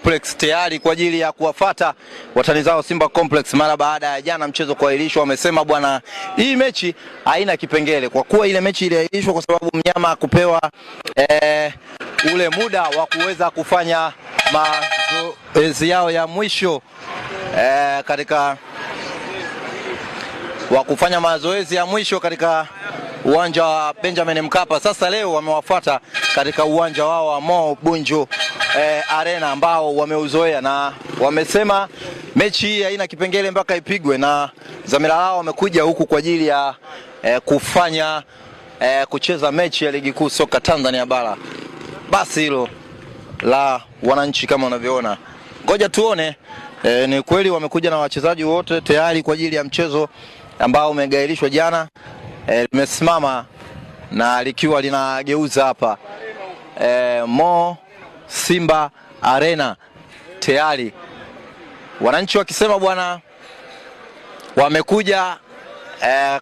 Complex tayari kwa ajili ya kuwafuata watani zao Simba Complex mara baada ya jana mchezo kuahirishwa. Wamesema bwana, hii mechi haina kipengele kwa kuwa ile mechi iliahirishwa kwa sababu mnyama kupewa ule muda wa kuweza kufanya mazoezi yao ya mwisho katika katika uwanja wa Benjamin Mkapa. Sasa leo wamewafuata katika uwanja wao wa Mo Bunju Arena ambao wameuzoea, na wamesema mechi hii haina kipengele mpaka ipigwe, na dhamira lao wamekuja huku kwa ajili ya kucheza mechi ya ligi kuu soka Tanzania bara. Basi hilo la wananchi kama unavyoona. Ngoja tuone ni kweli wamekuja na wachezaji wote tayari kwa ajili ya mchezo ambao umegairishwa jana. Limesimama na likiwa linageuza hapa Mo Simba Arena tayari. Wananchi wakisema bwana, wamekuja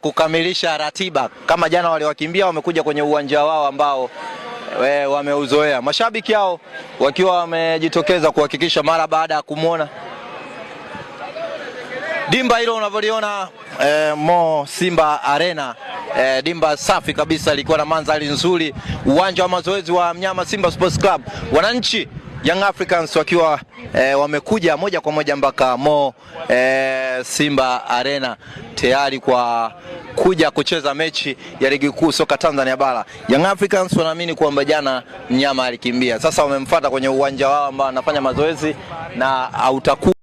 kukamilisha ratiba kama jana waliwakimbia, wamekuja kwenye uwanja wao ambao wameuzoea. Mashabiki hao wakiwa wamejitokeza kuhakikisha mara baada ya kumuona dimba hilo unavyoliona Mo Simba Arena, dimba safi kabisa, likuwa na mandhari nzuri, uwanja wa mazoezi wa mnyama Simba Sports Club. Wananchi Young Africans wakiwa wamekuja moja kwa moja mpaka Mo Simba Arena tayari kwa kuja kucheza mechi ya ligi kuu soka Tanzania bara. Young Africans wanaamini kwamba jana mnyama alikimbia, sasa wamemfuata kwenye uwanja wao ambao anafanya mazoezi na hautakuwa